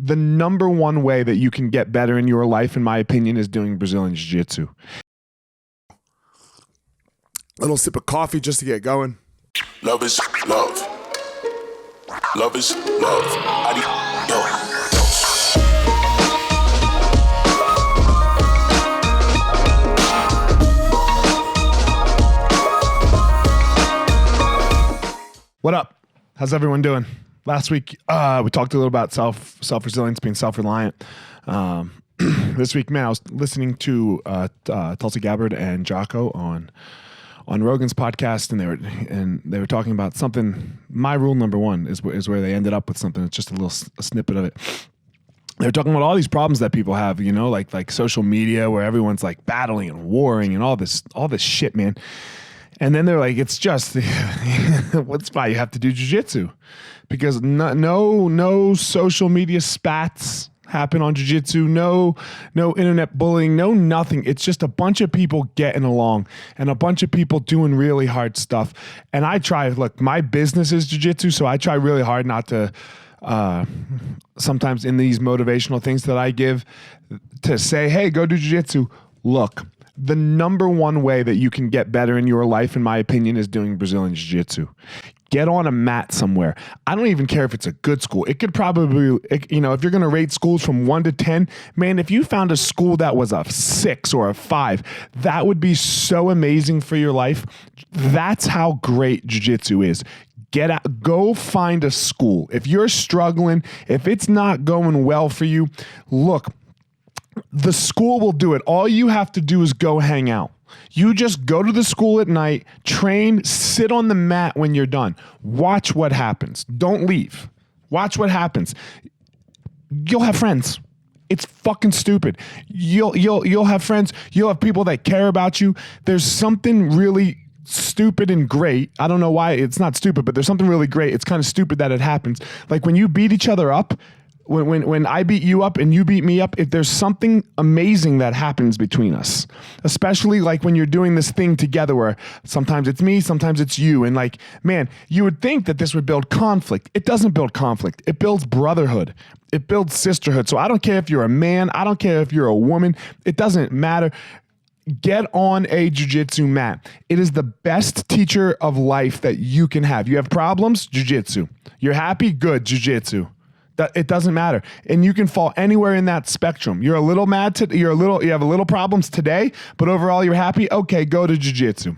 the number one way that you can get better in your life, in my opinion, is doing Brazilian Jiu-Jitsu. Little sip of coffee just to get going. Love is love. Love is love. What up? How's everyone doing? Last week, we talked a little about self-resilience, being self-reliant. This week, man, I was listening to Tulsi Gabbard and Jocko on Rogan's podcast, and they were talking about something. My rule number one is where they ended up with something. It's just a snippet of it. They're talking about all these problems that people have, you know, like social media, where everyone's like battling and warring and all this shit, man. And then they're like, it's just what's why you have to do jiu-jitsu, because no social media spats happen on jiu-jitsu, no internet bullying, no nothing. It's just a bunch of people getting along and a bunch of people doing really hard stuff. And I try, look, my business is jiu-jitsu, so I try really hard not to sometimes in these motivational things that I give to say, hey, go do jiu-jitsu. Look, the number one way that you can get better in your life, in my opinion, is doing Brazilian Jiu-Jitsu. Get on a mat somewhere. I don't even care if it's a good school. It could probably, you know, if you're going to rate schools from 1 to 10, man, if you found a school that was a 6 or a 5, that would be so amazing for your life. That's how great jiu-jitsu is. Get out, go find a school. If you're struggling, if it's not going well for you, look, the school will do it. All you have to do is go hang out. You just go to the school at night, train, sit on the mat when you're done. Watch what happens. Don't leave. Watch what happens. You'll have friends. It's fucking stupid. You'll have friends. You'll have people that care about you. There's something really stupid and great. I don't know why it's not stupid, but there's something really great. It's kind of stupid that it happens. Like when you beat each other up, when I beat you up and you beat me up, if there's something amazing that happens between us, especially like when you're doing this thing together where sometimes it's me, sometimes it's you. And like, man, you would think that this would build conflict. It doesn't build conflict. It builds brotherhood. It builds sisterhood. So I don't care if you're a man. I don't care if you're a woman. It doesn't matter. Get on a jiu-jitsu mat. It is the best teacher of life that you can have. You have problems? Jiu-jitsu. You're happy? Good. Jiu-jitsu. It doesn't matter. And you can fall anywhere in that spectrum. You're a little mad you have a little problems today, but overall you're happy. Okay, go to jiu-jitsu.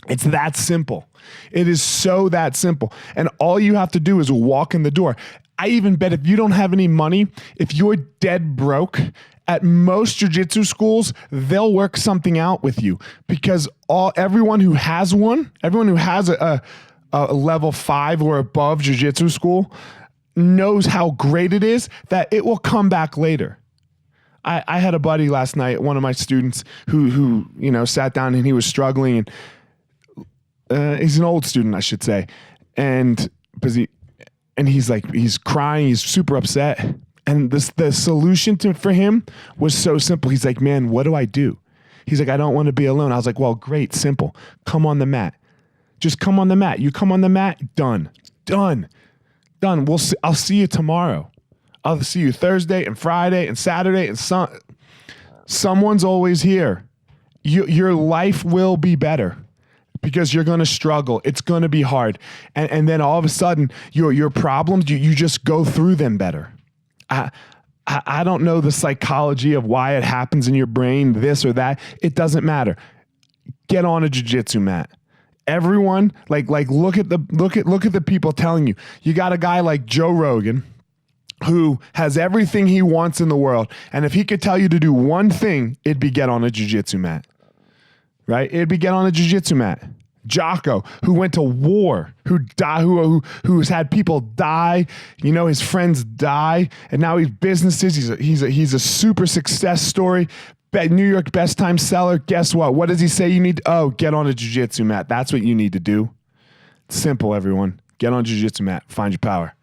It's that simple. It is so that simple. And all you have to do is walk in the door. I even bet if you don't have any money, if you're dead broke, at most jiu-jitsu schools, they'll work something out with you, because everyone who has a level 5 or above jiu-jitsu school knows how great it is, that it will come back later. I had a buddy last night, one of my students who you know, sat down and he was struggling, and he's an old student, I should say. And he's crying, he's super upset. And the solution for him was so simple. He's like, man, what do I do? He's like, I don't want to be alone. I was like, well, great, simple. Come on the mat. Just come on the mat. You come on the mat, done. I'll see you tomorrow. I'll see you Thursday and Friday and Saturday, and someone's always here. Your life will be better because you're going to struggle. It's going to be hard. And then all of a sudden your problems, you just go through them better. I don't know the psychology of why it happens in your brain, this or that. It doesn't matter. Get on a jiu-jitsu mat. Everyone, like look at the people telling you. You got a guy like Joe Rogan who has everything he wants in the world, and if he could tell you to do one thing, it'd be get on a jiu-jitsu mat. Right? It'd be get on a jiu-jitsu mat. Jocko, who went to war, who's had people die, you know, his friends die, and now he's businesses. He's a super success story. New York best time seller. Guess what? What does he say you need? Get on a jiu-jitsu mat. That's what you need to do. Simple, everyone. Get on a jiu-jitsu mat. Find your power.